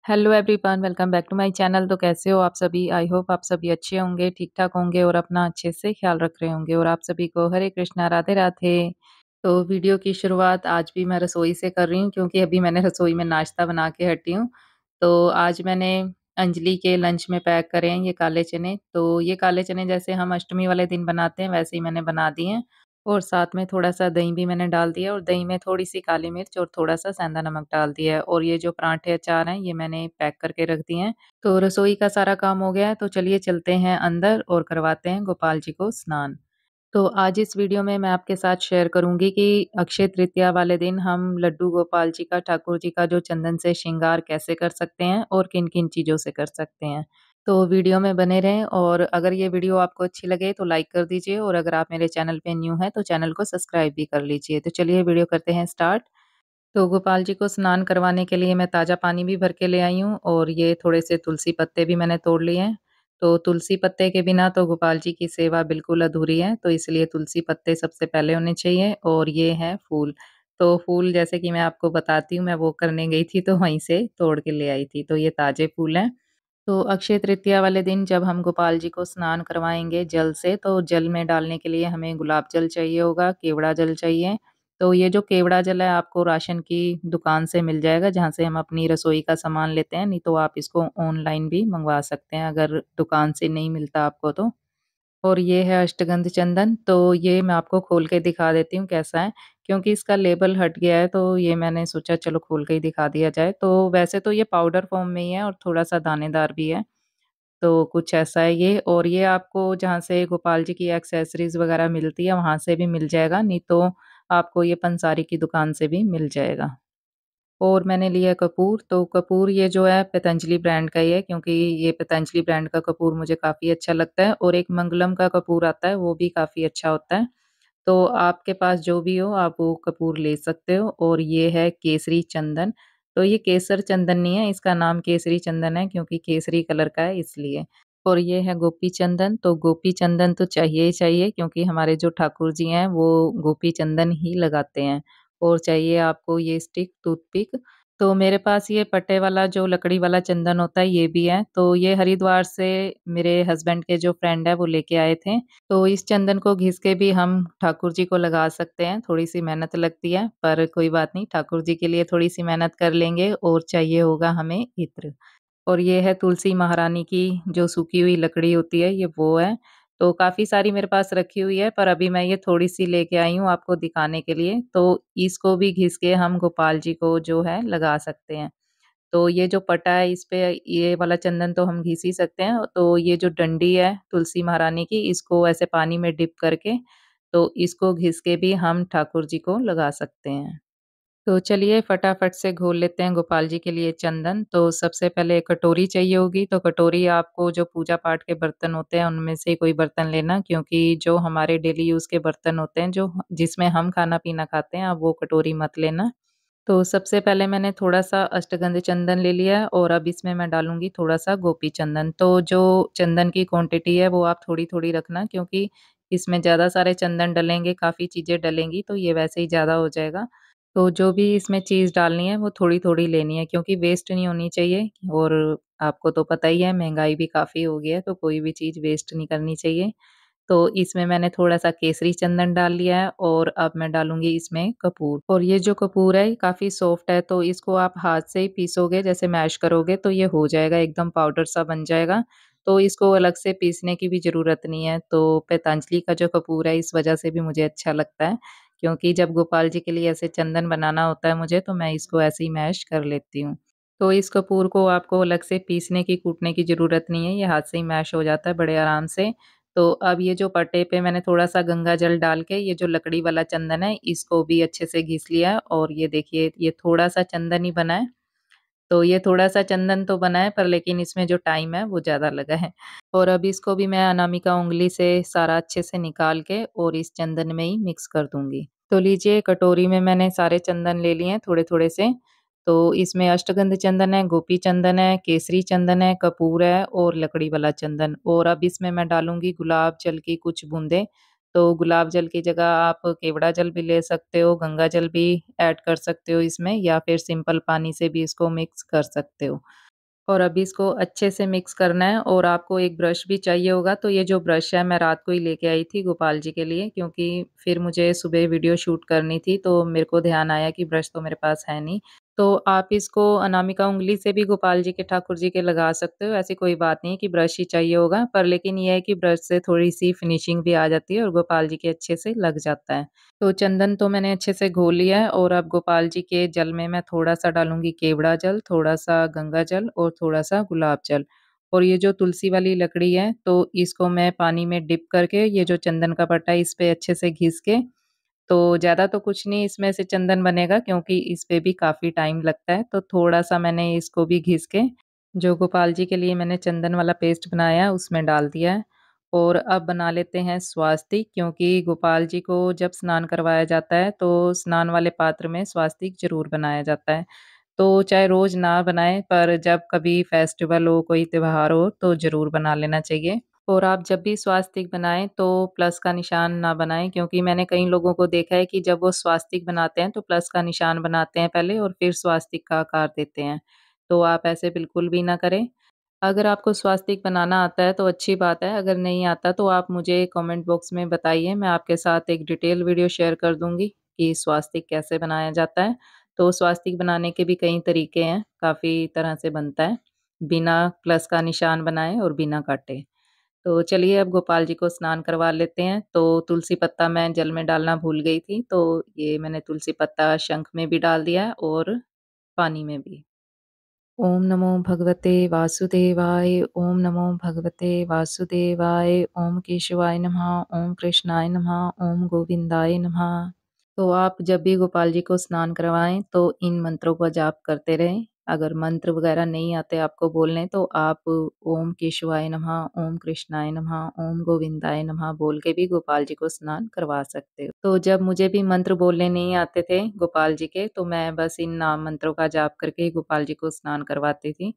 Hello everyone, welcome back to my channel. तो कैसे हो आप सभी? आई होप आप सभी अच्छे होंगे, ठीक ठाक होंगे और अपना अच्छे से ख्याल रख रहे होंगे। और आप सभी को हरे कृष्णा, राधे राधे। तो वीडियो की शुरुआत आज भी मैं रसोई से कर रही हूँ, क्योंकि अभी मैंने रसोई में नाश्ता बना के हटी हूँ। तो आज मैंने अंजलि के लंच में पैक करे हैं ये काले चने। तो ये काले चने जैसे हम अष्टमी वाले दिन बनाते हैं, वैसे ही मैंने बना दिए हैं। और साथ में थोड़ा-सा दही भी मैंने डाल दिया, और दही में थोड़ी-सी काली मिर्च और थोड़ा-सा सेंधा नमक डाल दिया है। और ये जो पराठे अचार हैं, ये मैंने पैक करके रख दिए हैं। तो रसोई का सारा काम हो गया है, तो चलिए चलते हैं अंदर और करवाते हैं गोपाल जी को स्नान। तो आज इस वीडियो में मैं आपके साथ शेयर करूँगी कि अक्षय तृतीया वाले दिन हम लड्डू गोपाल जी का, ठाकुर जी का जो चंदन से श्रृंगार कैसे कर सकते हैं और किन-किन चीज़ों से कर सकते हैं। तो वीडियो में बने रहें, और अगर ये वीडियो आपको अच्छी लगे तो लाइक कर दीजिए, और अगर आप मेरे चैनल पे न्यू हैं तो चैनल को सब्सक्राइब भी कर लीजिए। तो चलिए वीडियो करते हैं स्टार्ट। तो गोपाल जी को स्नान करवाने के लिए मैं ताज़ा पानी भी भर के ले आई हूँ, और ये थोड़े से तुलसी पत्ते भी मैंने तोड़ लिए हैं। तो तुलसी पत्ते के बिना तो गोपाल जी की सेवा बिल्कुल अधूरी है, तो इसलिए तुलसी पत्ते सबसे पहले होने चाहिए। और ये हैं फूल। तो फूल जैसे कि मैं आपको बताती हूँ, मैं वो करने गई थी तो वहीं से तोड़ के ले आई थी। तो ये ताज़े फूल हैं। तो अक्षय तृतीया वाले दिन जब हम गोपाल जी को स्नान करवाएँगे जल से, तो जल में डालने के लिए हमें गुलाब जल चाहिए होगा, केवड़ा जल चाहिए। तो ये जो केवड़ा जल है आपको राशन की दुकान से मिल जाएगा, जहाँ से हम अपनी रसोई का सामान लेते हैं, नहीं तो आप इसको ऑनलाइन भी मँगवा सकते हैं, अगर दुकान से नहीं मिलता आपको तो। और ये है अष्टगंध चंदन। तो ये मैं आपको खोल के दिखा देती हूँ कैसा है, क्योंकि इसका लेबल हट गया है, तो ये मैंने सोचा चलो खोल के ही दिखा दिया जाए। तो वैसे तो ये पाउडर फॉर्म में ही है और थोड़ा-सा दानेदार भी है। तो कुछ ऐसा है ये। और ये आपको जहाँ से गोपाल जी की एक्सेसरीज़ वग़ैरह मिलती है, वहाँ से भी मिल जाएगा, नहीं तो आपको ये पंसारी की दुकान से भी मिल जाएगा। और मैंने लिया है कपूर। तो कपूर ये जो है पतंजलि ब्रांड का ही है, क्योंकि ये पतंजलि ब्रांड का कपूर मुझे काफ़ी अच्छा लगता है। और एक मंगलम का कपूर आता है, वो भी काफ़ी अच्छा होता है। तो आपके पास जो भी हो आप वो कपूर ले सकते हो। और ये है केसरी चंदन। तो ये केसर चंदन नहीं है, इसका नाम केसरी चंदन है, क्योंकि केसरी कलर का है इसलिए। और ये है गोपी चंदन। तो गोपी चंदन तो चाहिए ही चाहिए, क्योंकि हमारे जो ठाकुर जी हैं वो गोपी चंदन ही लगाते हैं। और चाहिए आपको ये स्टिक, टूथपिक। तो मेरे पास ये पट्टे वाला जो लकड़ी वाला चंदन होता है ये भी है। तो ये हरिद्वार से मेरे हस्बैंड के जो फ्रेंड है वो लेके आए थे। तो इस चंदन को घिस के भी हम ठाकुर जी को लगा सकते हैं। थोड़ी-सी मेहनत लगती है, पर कोई बात नहीं, ठाकुर जी के लिए थोड़ी-सी मेहनत कर लेंगे। और चाहिए होगा हमें इत्र। और ये है तुलसी महारानी की जो सूखी हुई लकड़ी होती है, ये वो है। तो काफ़ी सारी मेरे पास रखी हुई है, पर अभी मैं ये थोड़ी-सी लेके आई हूँ आपको दिखाने के लिए। तो इसको भी घिस के हम गोपाल जी को जो है लगा सकते हैं। तो ये जो पटा है इस पे ये वाला चंदन तो हम घिस ही सकते हैं। तो ये जो डंडी है तुलसी महारानी की, इसको ऐसे पानी में डिप करके, तो इसको घिस के भी हम ठाकुर जी को लगा सकते हैं। तो चलिए फटाफट से घोल लेते हैं गोपाल जी के लिए चंदन। तो सबसे पहले कटोरी चाहिए होगी। तो कटोरी आपको जो पूजा पाठ के बर्तन होते हैं उनमें से कोई बर्तन लेना, क्योंकि जो हमारे डेली यूज़ के बर्तन होते हैं जो जिसमें हम खाना-पीना खाते हैं, आप वो कटोरी मत लेना। तो सबसे पहले मैंने थोड़ा-सा अष्टगंध चंदन ले लिया है, और अब इसमें मैं डालूँगी थोड़ा-सा गोपी चंदन। तो जो चंदन की क्वांटिटी है वो आप थोड़ी-थोड़ी रखना, क्योंकि इसमें ज़्यादा सारे चंदन डलेंगे, काफ़ी चीज़ें डलेंगी तो ये वैसे ही ज़्यादा हो जाएगा। तो जो भी इसमें चीज़ डालनी है वो थोड़ी-थोड़ी लेनी है, क्योंकि वेस्ट नहीं होनी चाहिए। और आपको तो पता ही है महँगाई भी काफ़ी हो गई है, तो कोई भी चीज़ वेस्ट नहीं करनी चाहिए। तो इसमें मैंने थोड़ा-सा केसरी चंदन डाल लिया है, और अब मैं डालूँगी इसमें कपूर। और ये जो कपूर है ये काफ़ी सॉफ्ट है, तो इसको आप हाथ से ही पीसोगे, जैसे मैश करोगे तो ये हो जाएगा, एकदम पाउडर सा बन जाएगा। तो इसको अलग से पीसने की भी ज़रूरत नहीं है। तो पतंजलि का जो कपूर है इस वज़ह से भी मुझे अच्छा लगता है, क्योंकि जब गोपाल जी के लिए ऐसे चंदन बनाना होता है मुझे, तो मैं इसको ऐसे ही मैश कर लेती हूँ। तो इस कपूर को आपको अलग से पीसने की, कूटने की ज़रूरत नहीं है, ये हाथ से ही मैश हो जाता है बड़े आराम से। तो अब ये जो पट्टे पे मैंने थोड़ा-सा गंगा जल डाल के ये जो लकड़ी वाला चंदन है, इसको भी अच्छे से घिस लिया है। और ये देखिए ये थोड़ा-सा चंदन ही बना है। तो ये थोड़ा-सा चंदन तो बना है, पर लेकिन इसमें जो टाइम है वो ज़्यादा लगा है। और अब इसको भी मैं अनामिका उँगली से सारा अच्छे से निकाल के और इस चंदन में ही मिक्स कर दूँगी। तो लीजिए कटोरी में मैंने सारे चंदन ले लिए हैं थोड़े-थोड़े से। तो इसमें अष्टगंध चंदन है, गोपी चंदन है, केसरी चंदन है, कपूर है और लकड़ी वाला चंदन। और अब इसमें मैं डालूँगी गुलाब जल की कुछ बूँदें। तो गुलाब जल की जगह आप केवड़ा जल भी ले सकते हो, गंगा जल भी ऐड कर सकते हो इसमें, या फिर सिंपल पानी से भी इसको मिक्स कर सकते हो। और अभी इसको अच्छे से मिक्स करना है और आपको एक ब्रश भी चाहिए होगा, तो ये जो ब्रश है मैं रात को ही लेके आई थी गोपाल जी के लिए, क्योंकि फिर मुझे सुबह वीडियो शूट करनी थी, तो मेरे को ध्यान आया कि ब्रश तो मेरे पास है नहीं। तो आप इसको अनामिका उँगली से भी गोपाल जी के, ठाकुर जी के लगा सकते हो, ऐसी कोई बात नहीं कि ब्रश ही चाहिए होगा, पर लेकिन ये है कि ब्रश से थोड़ी-सी फिनिशिंग भी आ जाती है और गोपाल जी के अच्छे से लग जाता है। तो चंदन तो मैंने अच्छे से घोल लिया है और अब गोपाल जी के जल में मैं थोड़ा-सा डालूँगी केवड़ा जल, थोड़ा-सा गंगा जल और थोड़ा-सा गुलाब जल। और ये जो तुलसी वाली लकड़ी है, तो इसको मैं पानी में डिप करके ये जो चंदन का पट्टा है इस पे अच्छे से घिस के, तो ज़्यादा तो कुछ नहीं इसमें से चंदन बनेगा, क्योंकि इस पे भी काफ़ी टाइम लगता है, तो थोड़ा-सा मैंने इसको भी घिस के, जो गोपाल जी के लिए मैंने चंदन वाला पेस्ट बनाया है, उसमें डाल दिया है। और अब बना लेते हैं स्वास्तिक, क्योंकि गोपाल जी को जब स्नान करवाया जाता है, तो स्नान वाले पात्र में स्वास्तिक ज़रूर बनाया जाता है। तो चाहे रोज़ ना बनाएँ, पर जब कभी फेस्टिवल हो, कोई त्योहार हो, तो ज़रूर बना लेना चाहिए। और आप जब भी स्वास्तिक बनाएँ तो प्लस का निशान ना बनाएँ, क्योंकि मैंने कई लोगों को देखा है कि जब वो स्वास्तिक बनाते हैं तो प्लस का निशान बनाते हैं पहले और फिर स्वास्तिक का आकार देते हैं। तो आप ऐसे बिल्कुल भी ना करें। अगर आपको स्वास्तिक बनाना आता है तो अच्छी बात है, अगर नहीं आता तो आप मुझे कमेंट बॉक्स में बताइए, मैं आपके साथ एक डिटेल वीडियो शेयर कर दूँगी कि स्वास्तिक कैसे बनाया जाता है। तो स्वास्तिक बनाने के भी कई तरीके हैं, काफ़ी तरह से बनता है, बिना प्लस का निशान बनाए और बिना काटे। तो चलिए अब गोपाल जी को स्नान करवा लेते हैं। तो तुलसी पत्ता मैं जल में डालना भूल गई थी, तो ये मैंने तुलसी पत्ता शंख में भी डाल दिया है और पानी में भी। ओम नमो भगवते वासुदेवाय, ओम नमो भगवते वासुदेवाय, ओम केशवाय नमः, ओम कृष्णाय नमः, ओम गोविंदाय नमः। तो आप जब भी गोपाल जी को स्नान करवाएँ तो इन मंत्रों का जाप करते रहें। अगर मंत्र वगैरह नहीं आते आपको बोलने तो आप ओम केशवाय नमः, ओम कृष्णाय नमः, ओम गोविंदाय नमः बोल के भी गोपाल जी को स्नान करवा सकते हो। तो जब मुझे भी मंत्र बोलने नहीं आते थे गोपाल जी के, तो मैं बस इन नाम मंत्रों का जाप करके ही गोपाल जी को स्नान करवाती थी।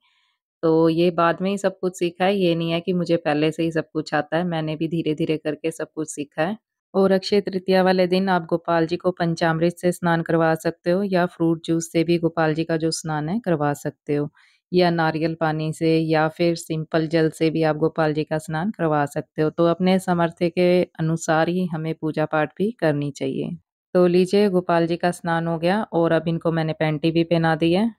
तो ये बाद में ही सब कुछ सीखा है, ये नहीं है कि मुझे पहले से ही सब कुछ आता है, मैंने भी धीरे-धीरे करके सब कुछ सीखा है। और अक्षय तृतीया वाले दिन आप गोपाल जी को पंचामृत से स्नान करवा सकते हो या फ्रूट जूस से भी गोपाल जी का जो स्नान है करवा सकते हो, या नारियल पानी से या फिर सिंपल जल से भी आप गोपाल जी का स्नान करवा सकते हो। तो अपने सामर्थ्य के अनुसार ही हमें पूजा पाठ भी करनी चाहिए। तो लीजिए गोपाल जी का स्नान हो गया और अब इनको मैंने पैंटी भी पहना दी है।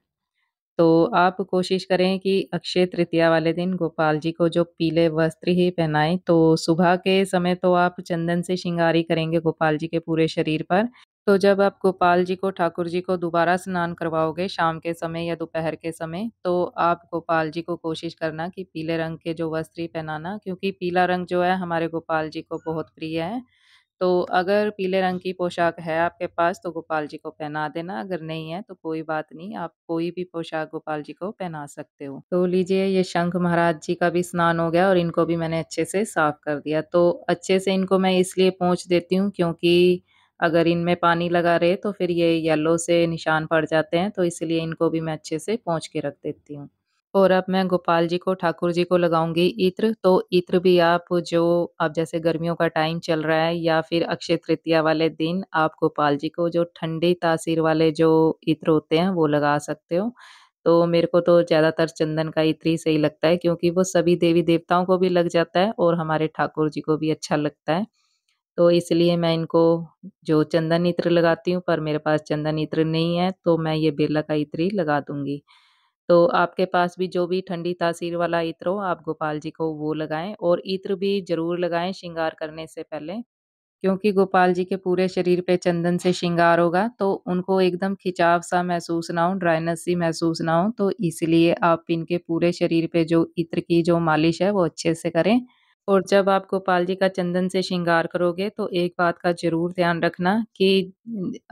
तो आप कोशिश करें कि अक्षय तृतीया वाले दिन गोपाल जी को जो पीले वस्त्र ही पहनाएँ, तो सुबह के समय तो आप चंदन से श्रृंगार ही करेंगे गोपाल जी के पूरे शरीर पर। तो जब आप गोपाल जी को, ठाकुर जी को दोबारा स्नान करवाओगे शाम के समय या दोपहर के समय, तो आप गोपाल जी को कोशिश करना कि पीले रंग के जो वस्त्र ही पहनाना, क्योंकि पीला रंग जो है हमारे गोपाल जी को बहुत प्रिय है। तो अगर पीले रंग की पोशाक है आपके पास तो गोपाल जी को पहना देना, अगर नहीं है तो कोई बात नहीं, आप कोई भी पोशाक गोपाल जी को पहना सकते हो। तो लीजिए ये शंख महाराज जी का भी स्नान हो गया और इनको भी मैंने अच्छे से साफ कर दिया। तो अच्छे से इनको मैं इसलिए पोंछ देती हूँ, क्योंकि अगर इनमें पानी लगा रहे तो फिर ये येलो से निशान पड़ जाते हैं, तो इसलिए इनको भी मैं अच्छे से पोंछ के रख देती हूँ। और अब मैं गोपाल जी को, ठाकुर जी को लगाऊँगी इत्र, तो इत्र भी आप जो, अब जैसे गर्मियों का टाइम चल रहा है या फिर अक्षय तृतीया वाले दिन आप गोपाल जी को जो ठंडी तासीर वाले जो इत्र होते हैं वो लगा सकते हो। तो मेरे को तो ज़्यादातर चंदन का इत्र ही सही लगता है, क्योंकि वो सभी देवी-देवताओं को भी लग जाता है और हमारे ठाकुर जी को भी अच्छा लगता है। तो इसलिए मैं इनको जो चंदन इत्र लगाती हूँ, पर मेरे पास चंदन इत्र नहीं है, तो मैं ये बेला का इत्र ही लगा दूँगी। तो आपके पास भी जो भी ठंडी तासीर वाला इत्र हो, आप गोपाल जी को वो लगाएँ और इत्र भी ज़रूर लगाएँ श्रृंगार करने से पहले, क्योंकि गोपाल जी के पूरे शरीर पे चंदन से श्रृंगार होगा, तो उनको एकदम खिंचाव-सा महसूस ना हो, ड्राइनेस सी महसूस ना हो, तो इसलिए आप इनके पूरे शरीर पे जो इत्र की जो मालिश है, वो अच्छे से करें। और जब आप गोपाल जी का चंदन से श्रृंगार करोगे, तो एक बात का ज़रूर ध्यान रखना कि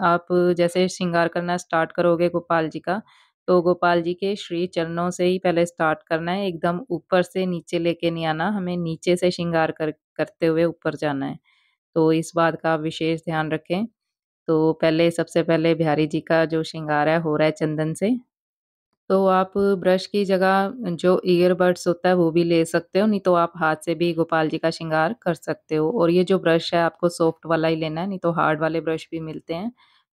आप जैसे श्रृंगार करना स्टार्ट करोगे गोपाल जी का, तो गोपाल जी के श्री चरणों से ही पहले स्टार्ट करना है, एकदम ऊपर से नीचे लेके नहीं आना, हमें नीचे से श्रृंगार करते हुए ऊपर जाना है। तो इस बात का विशेष ध्यान रखें। तो पहले, सबसे पहले बिहारी जी का जो श्रृंगार है हो रहा है चंदन से। तो आप ब्रश की जगह जो ईयरबड्स होता है वो भी ले सकते हो, नहीं तो आप हाथ से भी गोपाल जी का श्रृंगार कर सकते हो। और ये जो ब्रश है आपको सॉफ्ट वाला ही लेना है, नहीं तो हार्ड वाले ब्रश भी मिलते हैं।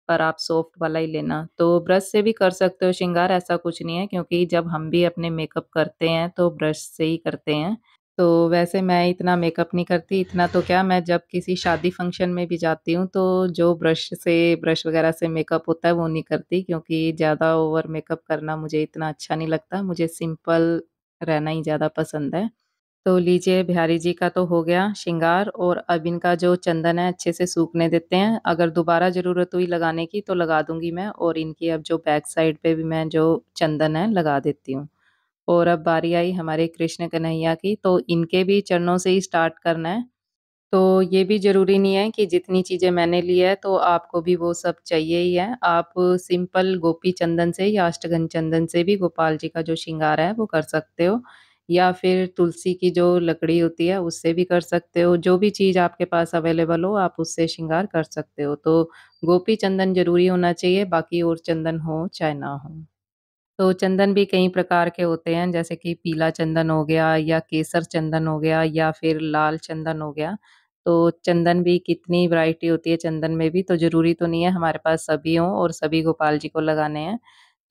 पर आप सॉफ्ट वाला ही लेना। तो ब्रश से भी कर सकते हो श्रृंगार, ऐसा कुछ नहीं है, क्योंकि जब हम भी अपने मेकअप करते हैं तो ब्रश से ही करते हैं। तो वैसे मैं इतना मेकअप नहीं करती, इतना तो क्या, मैं जब किसी शादी फंक्शन में भी जाती हूँ तो जो ब्रश वगैरह से मेकअप होता है वो नहीं करती, क्योंकि ज़्यादा ओवर मेकअप करना मुझे इतना अच्छा नहीं लगता, मुझे सिंपल रहना ही ज़्यादा पसंद है। तो लीजिए, बिहारी जी का तो हो गया श्रृंगार, और अब इनका जो चंदन है अच्छे से सूखने देते हैं। अगर दोबारा ज़रूरत हुई लगाने की तो लगा दूंगी मैं, और इनकी अब जो बैक साइड पे भी मैं जो चंदन है लगा देती हूँ। और अब बारी आई हमारे कृष्ण कन्हैया की, तो इनके भी चरणों से ही स्टार्ट करना है। तो ये भी ज़रूरी नहीं है कि जितनी चीज़ें मैंने ली है तो आपको भी वो सब चाहिए ही है। आप सिंपल गोपी चंदन से या अष्टगंध चंदन से भी गोपाल जी का जो श्रृंगार है वो कर सकते हो, या फिर तुलसी की जो लकड़ी होती है उससे भी कर सकते हो। जो भी चीज़ आपके पास अवेलेबल हो आप उससे श्रृंगार कर सकते हो। तो गोपी चंदन ज़रूरी होना चाहिए, बाकी और चंदन हो चाहे ना हो। तो चंदन भी कई प्रकार के होते हैं, जैसे कि पीला चंदन हो गया, या केसर चंदन हो गया, या फिर लाल चंदन हो गया। तो चंदन भी कितनी वैरायटी होती है चंदन में भी, तो ज़रूरी तो नहीं है हमारे पास सभी हों और सभी गोपाल जी को लगाने हैं।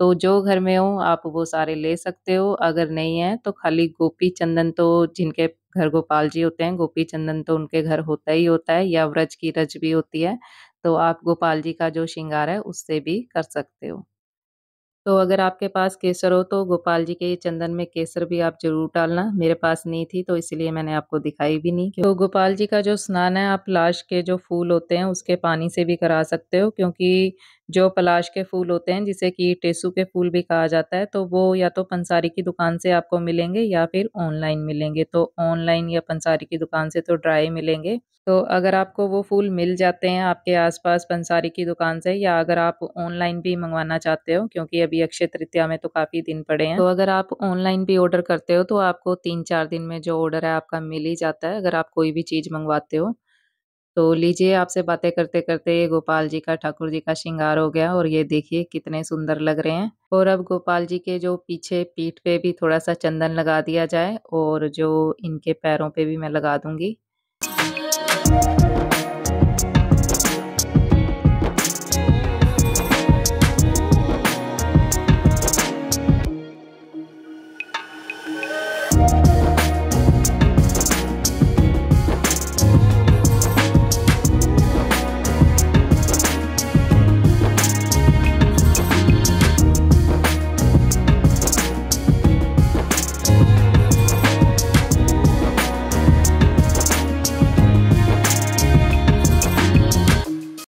तो जो घर में हो आप वो सारे ले सकते हो, अगर नहीं है तो खाली गोपी चंदन, तो जिनके घर गोपाल जी होते हैं गोपी चंदन तो उनके घर होता ही होता है, या व्रज की रज भी होती है, तो आप गोपाल जी का जो श्रृंगार है उससे भी कर सकते हो। तो अगर आपके पास केसर हो तो गोपाल जी के चंदन में केसर भी आप ज़रूर डालना। मेरे पास नहीं थी तो इसलिए मैंने आपको दिखाई भी नहीं। तो गोपाल जी का जो स्नान है आप पलाश के जो फूल होते हैं उसके पानी से भी करा सकते हो, क्योंकि जो पलाश के फूल होते हैं जिसे कि टेसू के फूल भी कहा जाता है, तो वो या तो पंसारी की दुकान से आपको मिलेंगे या फिर ऑनलाइन मिलेंगे। तो ऑनलाइन या पंसारी की दुकान से तो ड्राई मिलेंगे। तो अगर आपको वो फूल मिल जाते हैं आपके आस-पास पंसारी की दुकान से, या अगर आप ऑनलाइन भी मँगवाना चाहते हो, क्योंकि अभी अक्षय तृतीया में तो काफ़ी दिन पड़े हैं, तो अगर आप ऑनलाइन भी ऑर्डर करते हो तो आपको 3-4 दिन में जो ऑर्डर है आपका मिल ही जाता है, अगर आप कोई भी चीज़ मँगवाते हो। तो लीजिए, आपसे बातें करते-करते गोपाल जी का, ठाकुर जी का श्रृंगार हो गया, और ये देखिए कितने सुंदर लग रहे हैं। और अब गोपाल जी के जो पीछे पीठ पे भी थोड़ा-सा चंदन लगा दिया जाए, और जो इनके पैरों पे भी मैं लगा दूँगी।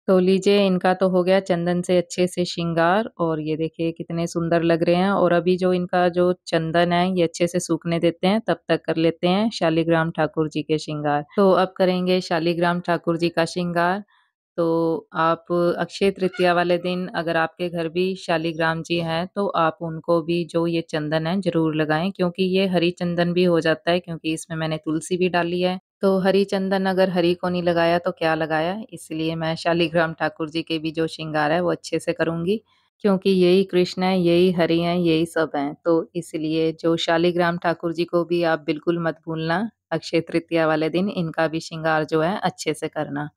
तो लीजिए, इनका तो हो गया चंदन से अच्छे से श्रृंगार, और ये देखिए कितने सुंदर लग रहे हैं। और अभी जो इनका जो चंदन है ये अच्छे से सूखने देते हैं, तब तक कर लेते हैं शालिग्राम ठाकुर जी के श्रृंगार। तो अब करेंगे शालिग्राम ठाकुर जी का श्रृंगार। तो आप अक्षय तृतीया वाले दिन अगर आपके घर भी शालिग्राम जी हैं तो आप उनको भी जो ये चंदन है ज़रूर लगाएँ, क्योंकि ये हरी चंदन भी हो जाता है, क्योंकि इसमें मैंने तुलसी भी डाली है। तो हरी चंदन अगर हरी को नहीं लगाया तो क्या लगाया, इसलिए मैं शालिग्राम ठाकुर जी के भी जो श्रृंगार है वो अच्छे से करूँगी, क्योंकि यही कृष्ण है, यही हरि हैं, यही सब हैं। तो इसलिए जो शालिग्राम ठाकुर जी को भी आप बिल्कुल मत भूलना, अक्षय तृतीया वाले दिन इनका भी श्रृंगार जो है अच्छे से करना।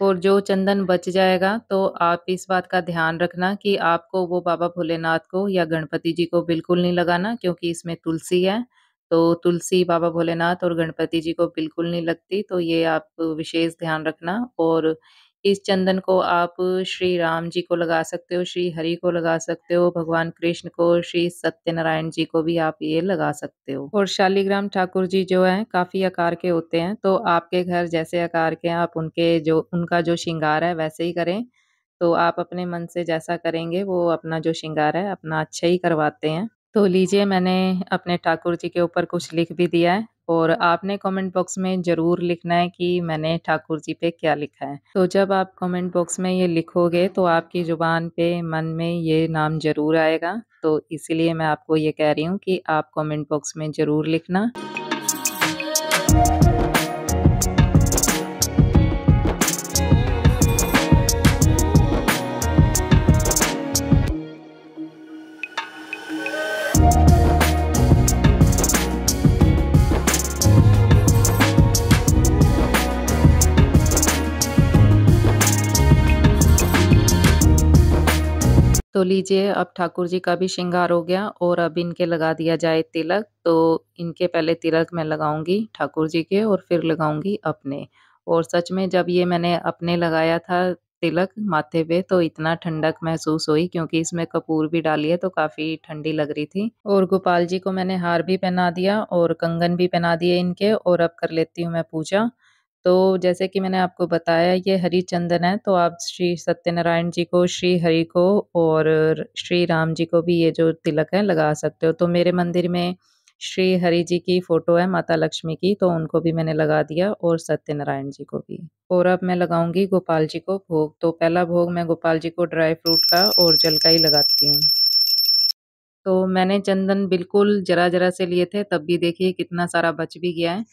और जो चंदन बच जाएगा तो आप इस बात का ध्यान रखना कि आपको वो बाबा भोलेनाथ को या गणपति जी को बिल्कुल नहीं लगाना, क्योंकि इसमें तुलसी है। तो तुलसी बाबा भोलेनाथ और गणपति जी को बिल्कुल नहीं लगती, तो ये आप विशेष ध्यान रखना। और इस चंदन को आप श्री राम जी को लगा सकते हो, श्री हरि को लगा सकते हो, भगवान कृष्ण को, श्री सत्यनारायण जी को भी आप ये लगा सकते हो। और शालिग्राम ठाकुर जी जो हैं काफ़ी आकार के होते हैं, तो आपके घर जैसे आकार के हैं आप उनका जो श्रृंगार है वैसे ही करें। तो आप अपने मन से जैसा करेंगे वो अपना जो श्रृंगार है अपना अच्छा ही करवाते हैं। तो लीजिए, मैंने अपने ठाकुर जी के ऊपर कुछ लिख भी दिया है, और आपने कमेंट बॉक्स में ज़रूर लिखना है कि मैंने ठाकुर जी पे क्या लिखा है। तो जब आप कमेंट बॉक्स में ये लिखोगे तो आपकी ज़ुबान पे, मन में ये नाम ज़रूर आएगा। तो इसीलिए मैं आपको ये कह रही हूँ कि आप कमेंट बॉक्स में ज़रूर लिखना। लीजिए अब ठाकुर जी का भी श्रृंगार हो गया और अब इनके लगा दिया जाए तिलक। तो इनके पहले तिलक मैं लगाऊँगी ठाकुर जी के और फिर लगाऊँगी अपने। और सच में जब ये मैंने अपने लगाया था तिलक माथे पे तो इतना ठंडक महसूस हुई क्योंकि इसमें कपूर भी डाली है तो काफ़ी ठंडी लग रही थी। और गोपाल जी को मैंने हार भी पहना दिया और कंगन भी पहना दिए इनके और अब कर लेती हूँ मैं पूजा। तो जैसे कि मैंने आपको बताया ये हरि चंदन है, तो आप श्री सत्यनारायण जी को, श्री हरि को और श्री राम जी को भी ये जो तिलक है लगा सकते हो। तो मेरे मंदिर में श्री हरि जी की फ़ोटो है माता लक्ष्मी की, तो उनको भी मैंने लगा दिया और सत्यनारायण जी को भी। और अब मैं लगाऊँगी गोपाल जी को भोग, तो पहला भोग मैं गोपाल जी को ड्राई फ्रूट का और जल का ही लगाती हूँ। तो मैंने चंदन बिल्कुल ज़रा-ज़रा से लिए थे, तब भी देखिए कितना सारा बच भी गया है।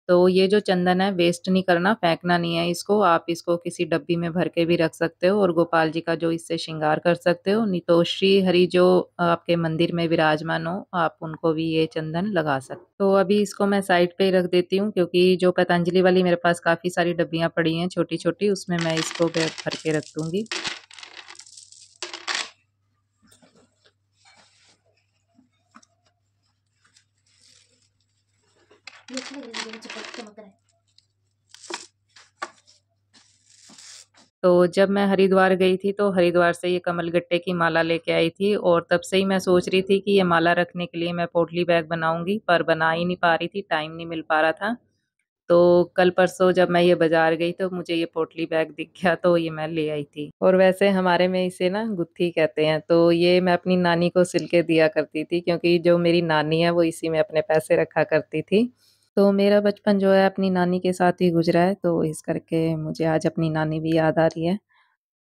तो ये जो चंदन है वेस्ट नहीं करना, फेंकना नहीं है इसको, आप इसको किसी डब्बी में भर के भी रख सकते हो और गोपाल जी का जो इससे श्रृंगार कर सकते हो, नहीं तो श्री हरि जो आपके मंदिर में विराजमान हो, आप उनको भी ये चंदन लगा सकते हो। तो अभी इसको मैं साइड पे ही रख देती हूँ क्योंकि जो पतंजलि वाली मेरे पास काफ़ी सारी डब्बियाँ पड़ी हैं छोटी-छोटी, उसमें मैं इसको भर के रख दूँगी। तो जब मैं हरिद्वार गई थी तो हरिद्वार से ये कमलगट्टे की माला लेके आई थी और तब से ही मैं सोच रही थी कि ये माला रखने के लिए मैं पोटली बैग बनाऊँगी, पर बना ही नहीं पा रही थी, टाइम नहीं मिल पा रहा था। तो कल परसों जब मैं ये बाज़ार गई तो मुझे ये पोटली बैग दिख गया तो ये मैं ले आई थी। और वैसे हमारे में इसे ना गुत्थी कहते हैं, तो ये मैं अपनी नानी को सिल के दिया करती थी क्योंकि जो मेरी नानी है वो इसी में अपने पैसे रखा करती थी। तो मेरा बचपन जो है अपनी नानी के साथ ही गुज़रा है, तो इस करके मुझे आज अपनी नानी भी याद आ रही है।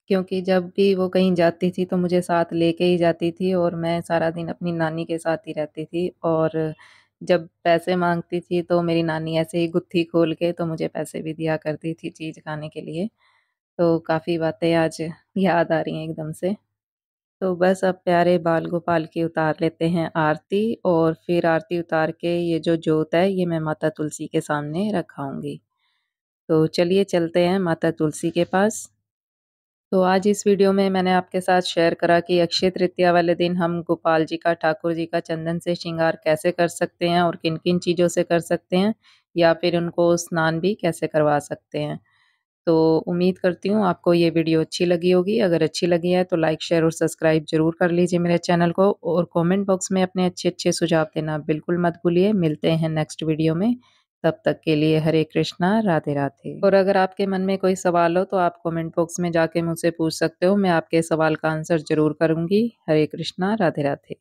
क्योंकि जब भी वो कहीं जाती थी तो मुझे साथ लेके ही जाती थी और मैं सारा दिन अपनी नानी के साथ ही रहती थी और जब पैसे माँगती थी तो मेरी नानी ऐसे ही गुत्थी खोल के तो मुझे पैसे भी दिया करती थी चीज़ खाने के लिए। तो काफ़ी बातें आज याद आ रही हैं एकदम से। तो बस अब प्यारे बाल गोपाल की उतार लेते हैं आरती और फिर आरती उतार के ये जो जोत है ये मैं माता तुलसी के सामने रखाऊँगी। तो चलिए चलते हैं माता तुलसी के पास। तो आज इस वीडियो में मैंने आपके साथ शेयर करा कि अक्षय तृतीया वाले दिन हम गोपाल जी का, ठाकुर जी का चंदन से श्रृंगार कैसे कर सकते हैं और किन-किन चीज़ों से कर सकते हैं या फिर उनको स्नान भी कैसे करवा सकते हैं। तो उम्मीद करती हूँ आपको ये वीडियो अच्छी लगी होगी। अगर अच्छी लगी है तो लाइक, शेयर और सब्सक्राइब ज़रूर कर लीजिए मेरे चैनल को और कमेंट बॉक्स में अपने अच्छे-अच्छे सुझाव देना बिल्कुल मत भूलिए। मिलते हैं नेक्स्ट वीडियो में। तब तक के लिए हरे कृष्णा, राधे राधे। और अगर आपके मन में कोई सवाल हो तो आप कमेंट बॉक्स में जाके मुझसे पूछ सकते हो। मैं आपके सवाल का आंसर ज़रूर करूँगी। हरे कृष्णा, राधे राधे।